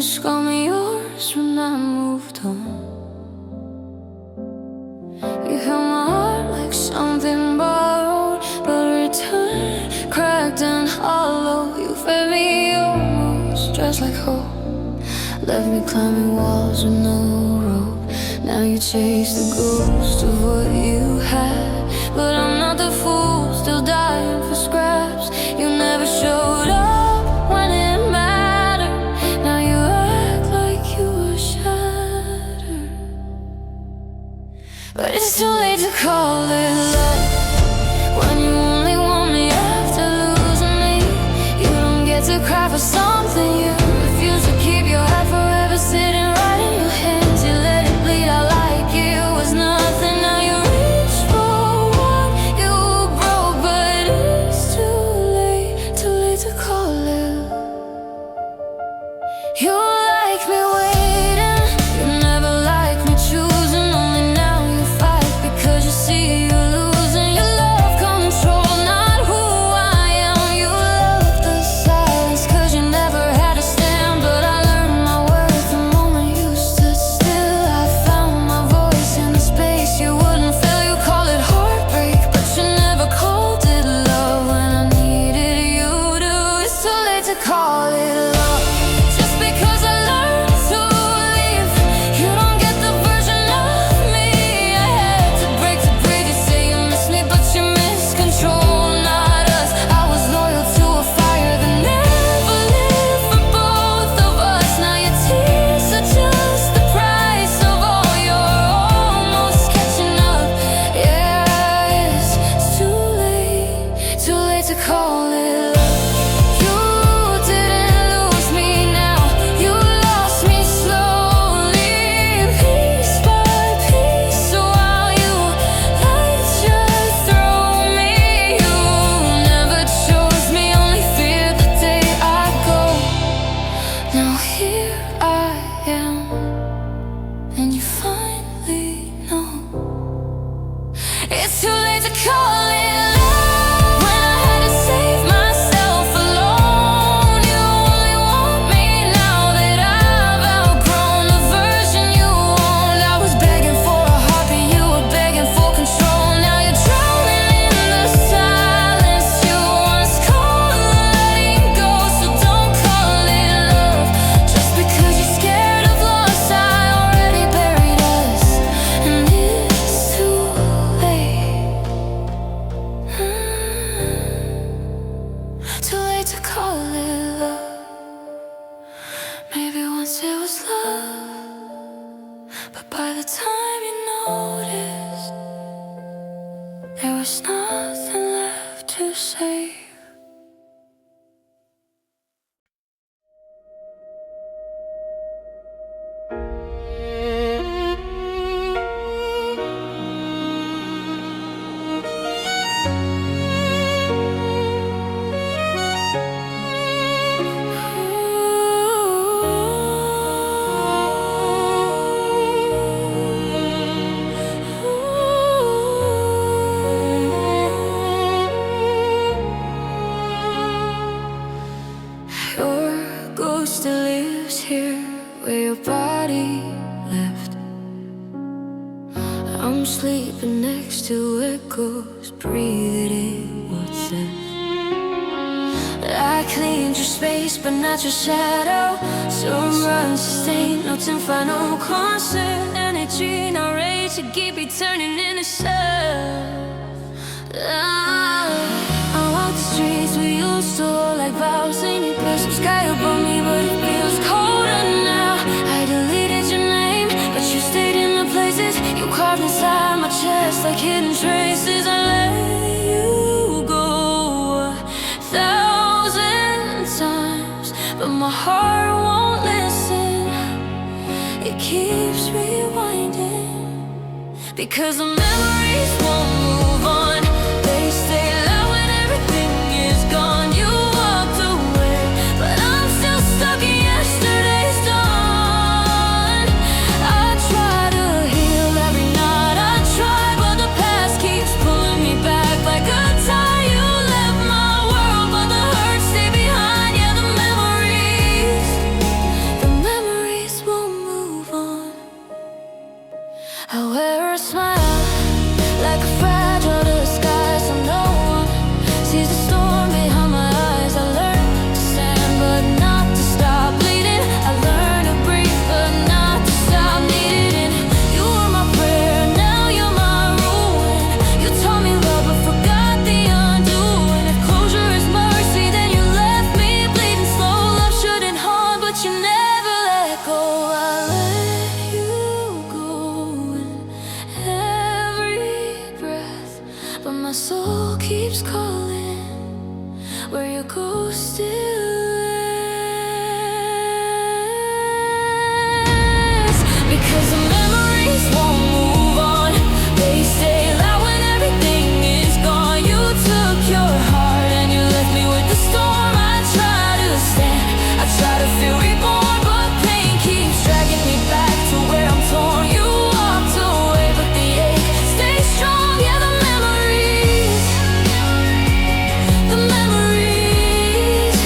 just call me yours when I moved on. You held my heart like something borrowed, but returned cracked and hollow. You fed me almost just like hope, left me climbing walls with no rope. Now you chase the ghost of what you had, but I'm not the fool, still dying for scraps. You never showed up when it mattered. Now you act like you were shattered, but it's too late to call it love when you only want me after losing me. You don't get to cry for something you refuse to keep. Your head forever sitting right in your hands. You let it bleed out like it was nothing. Now you reach for what you broke, but it's too late to call it. You like me waiting, you never like me choosing. Only now you fight because you see you're losing. You love control, not who I am. You love the silence cause you never had to stand. But I learned my worth the moment you stood still. I found my voice in the space you wouldn't fill. You call it heartbreak, but you never called it love when I needed you to. It's too late to call it love. Just because I learned to leave, you don't get the version of me I had to break to breathe. You say you miss me, but you miss control, not us. I was loyal to a fire that never lived for both of us. Now your tears are just the price of all you're almost catching up. Yeah, it's too late to call it love. You didn't lose me now, you lost me slowly, piece by piece. So while you light your through me, you never chose me, only feared the day I go. Now here I am, and you finally know. It's too late to call it love when I had to save myself alone. You only want me now that I've outgrown the version you owned. I was begging for a heartbeat, you were begging for control. Now you're drowning in the silence you once called letting go. So don't call it love just because you're scared of loss. I already buried us, and it's too late. Too late to call it love. Maybe once it was love, but by the time you noticed, there was nothing left to say. Your ghost still lives here where your body left. I'm sleeping next to echoes, breathing what's left. I cleaned your space, but not your shadow. Some run sustained, no tinfoil, no concert. Energy not ready to keep me turning into sun. I walk the streets we used to hold like vows, and you put some sky above me, but it feels colder now. I deleted your name, but you stayed in the places you carved inside my chest like hidden traces. I let you go 1,000 times, but my heart won't listen. It keeps rewinding because the memories won't move on. They stay loud when everything is gone. You walked away, but I'm still stuck in yesterday's dawn. I try to heal every night, I try, but the past keeps pulling me back like a tie. You left my world, but the hurt stayed behind. Yeah, the memories call keeps calling, where you go still is. Because the memories won't move on, they stay loud when everything is gone. You took your heart and you left me with the storm. I try to stand, I try to feel reborn, but pain keeps dragging me back to where I'm torn. You walked away, but the ache stays strong. Yeah, the memories, the memories,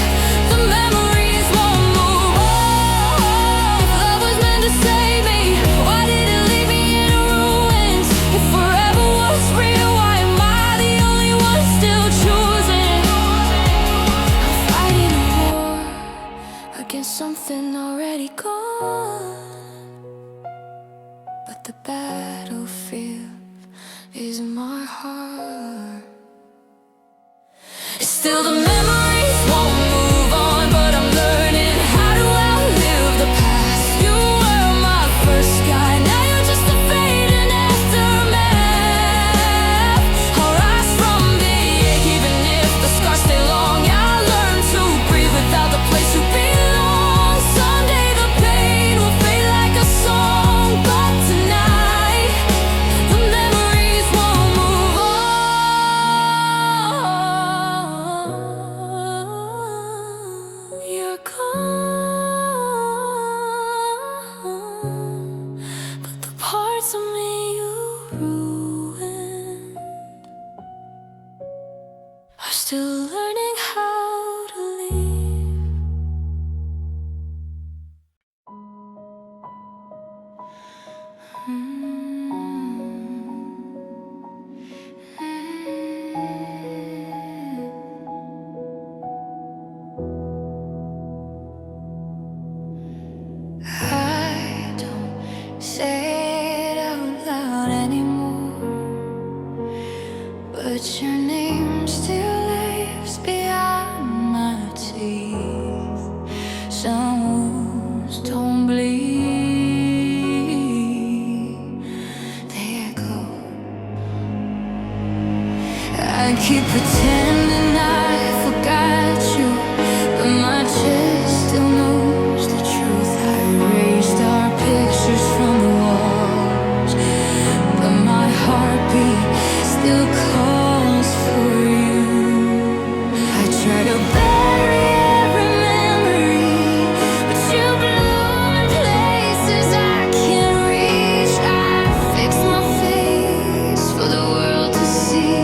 the memories won't move on. If love was meant to save me, why did it leave me in ruins? If forever was real, why am I the only one still choosing? I'm fighting a war against something already gone, but the battlefield is my heart. Still the memories won't move on, but I'm learning how to outlive the past. You were my first guy, now you're just a fading aftermath. I'll rise from the ache even if the scars stay long. Yeah, I learned to breathe without the place to belong. Someday the pain will fade like a song, but tonight the memories won't move on. You're gone, but the parts of me you ruined are still learning how to leave. I don't say it out loud anymore, but your name still lives behind my teeth. Some wounds don't bleed, they echo. I keep pretending I forgot you, but my chest still knows the truth. I erased our pictures from the walls, but my heartbeat still calls for you. I try to bury every memory, but you bloom in places I can't reach. I fix my face for the world to see.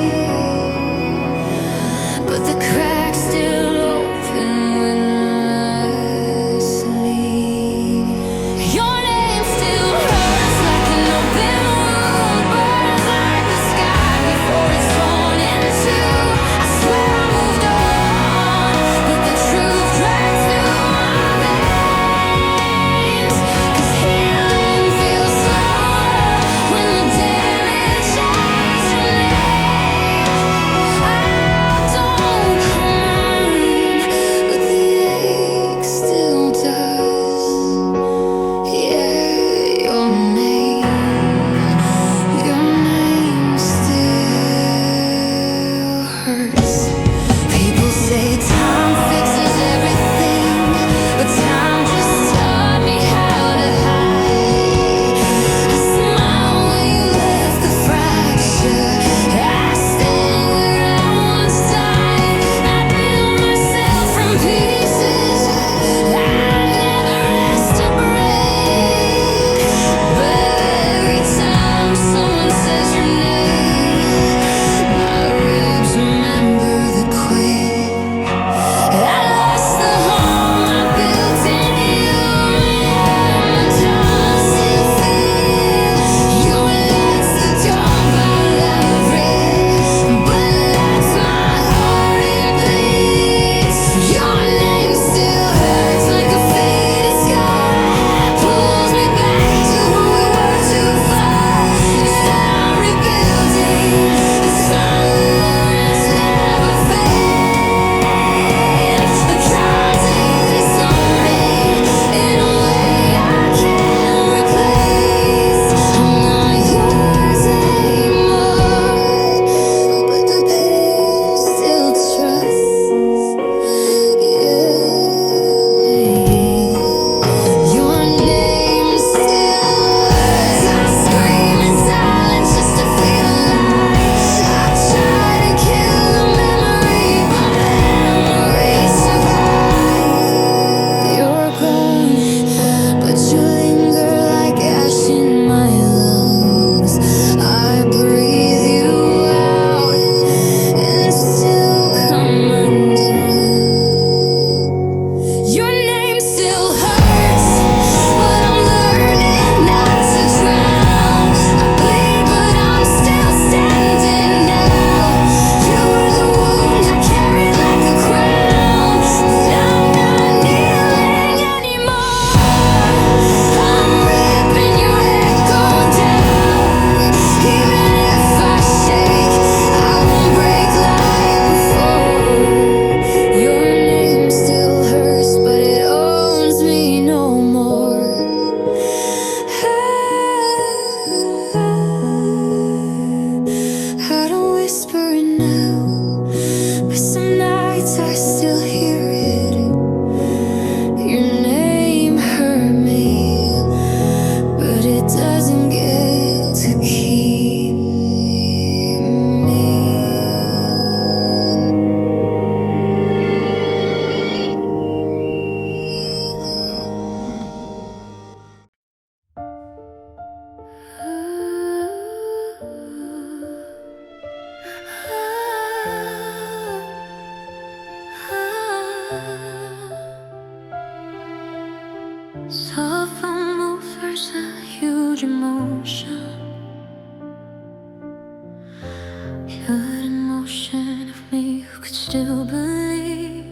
still believe.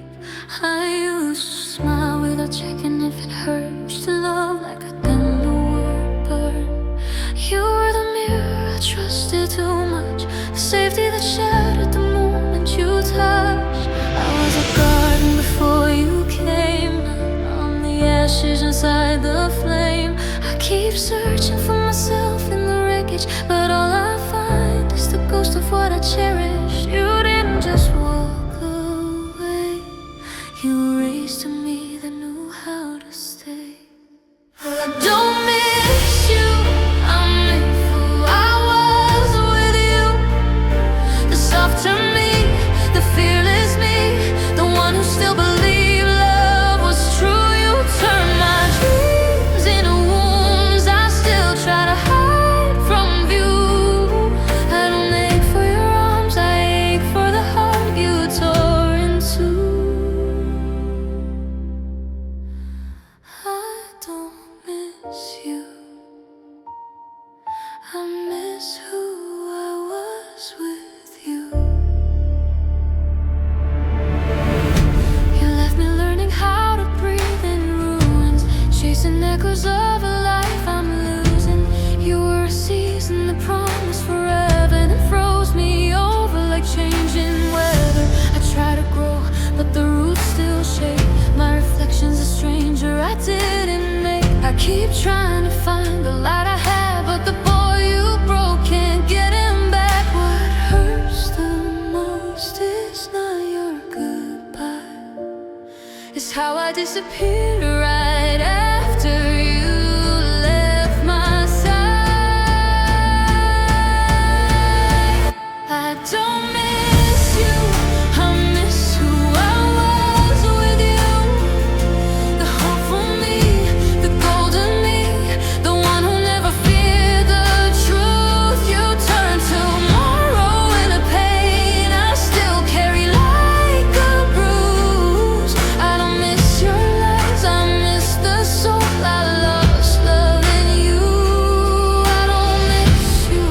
I used to smile without checking if it hurts to love like I didn't the word burn. You were the mirror I trusted too much, the safety that shattered the moment you touched. I was a garden before you came, on the ashes inside the flame. I keep searching for myself in the wreckage, but all I find is the ghost of what I cherished. You didn't just walk away, you raised to me that knew how to stay. I don't miss you, I miss who I was with you. The softer me, the fearless me, the one who still believed love was true. You turned my dreams into wounds I still try to hide from view. I don't ache for your arms, I ache for the heart you tore in two. I don't miss you, I miss who I was with you. You left me learning how to breathe in ruins, chasing echoes of a life I'm losing. You were a season that promised forever, and froze me over like changing weather. I try to grow, but the roots still shake. My reflection's a stranger I didn't make. I keep trying to find the light I had, but the boy you broke can't get him back. What hurts the most is not your goodbye, it's how I disappeared right after you left my side. I don't miss you, I miss who I was with you. The hopeful me, the golden me, the one who never feared the truth. You turned tomorrow into pain I still carry like a bruise. I don't miss your lies, I miss the soul I lost loving you. I don't miss you,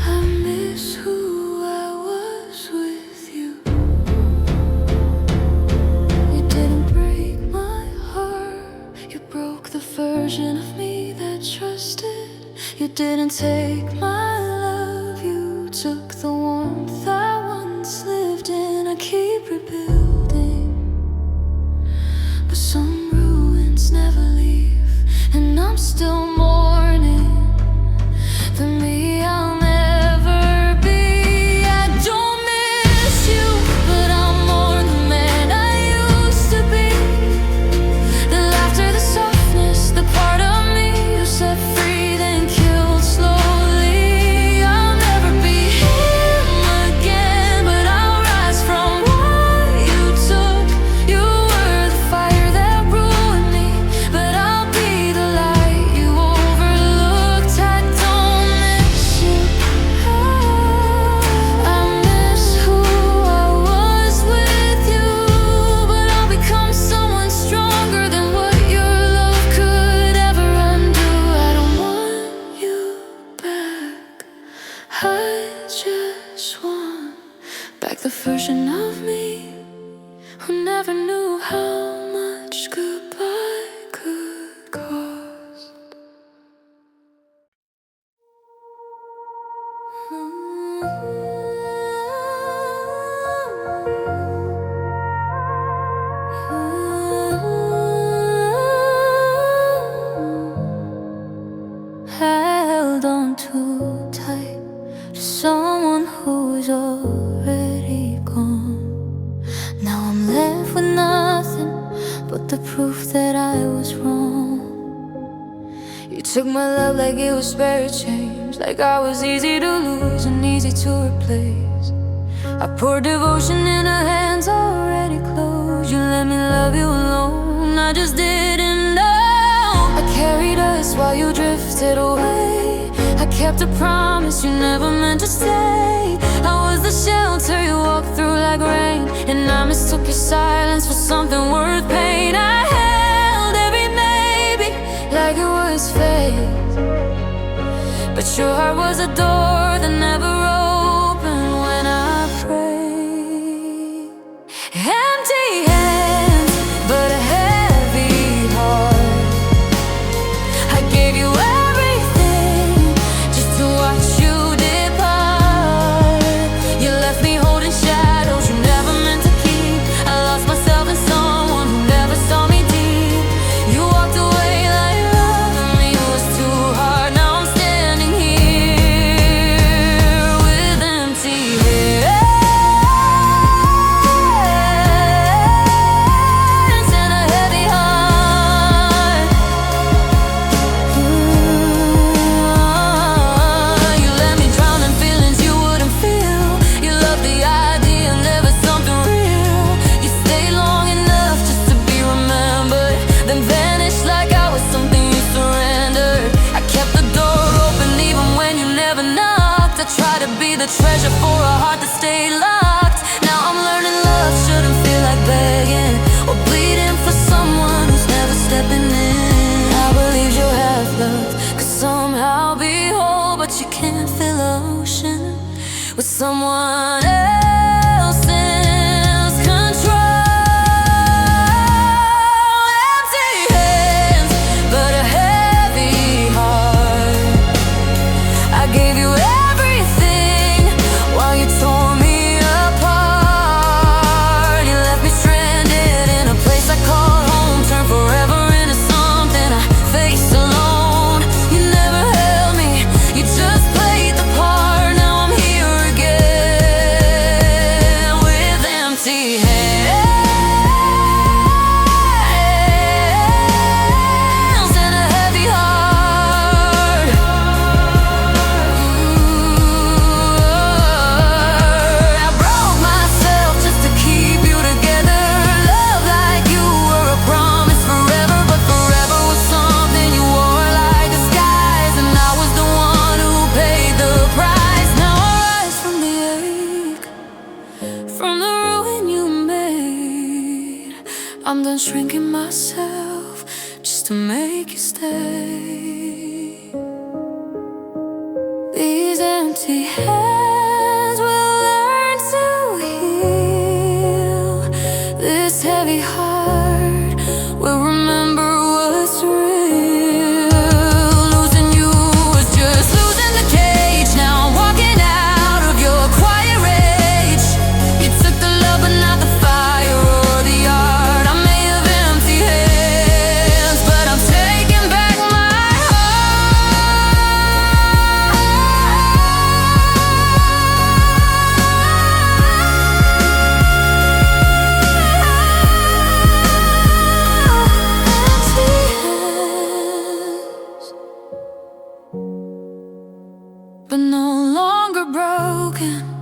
I miss who I was with you. You didn't break my heart, you broke the version of me that trusted. You didn't take my love, you took the warmth I once lived in. I keep rebuilding, but some ruins never leave, and I'm still mourning the me I'll never be. I don't miss you, but I'm more the man I used to be. The laughter, the softness, the part of me you set free then killed slowly. I'll never be him again, but I'll rise from what you took. You were the fire that ruined me, but I'll be the light you overlooked. I don't miss you, I miss who I was with you. But I'll become someone stronger than what your love could ever undo. I don't want you back, I just want back the version of me who never knew how much goodbye could cost. Held on too tight to someone who's already gone. Now I'm left with nothing but the proof that I was wrong. You took my love like it was spare change, like I was easy to lose and easy to replace. I poured devotion in her hands already closed. You let me love you alone, I just didn't know. I carried us while you drifted away. I kept a promise you never meant to stay. I was the shelter you walked through like rain, and I mistook your silence for something worth pain. I held every maybe like it was fate, but your heart was a door that never opened when I prayed. someone else's control. Empty hands, but a heavy heart. I gave you everything while you tore me apart. You left me stranded in a place I called home, turned forever into something I face alone. You never held me, you just played the part. Now I'm here again with empty hands and a heavy heart. I broke myself just to keep you together. Love like you were a promise forever, but forever was something you wore like a disguise, and I was the one who paid the price. Now I rise from the ache, from the ruin you made. I'm done shrinking myself just to make you stay. These empty hands will learn to heal. This heavy heart will remember what's real. Losing you was just losing the cage. Now I'm walking out of your quiet rage. You took the love but not the fire or the art. I may have empty hands, but I'm taking back my empty hands, but no longer broken.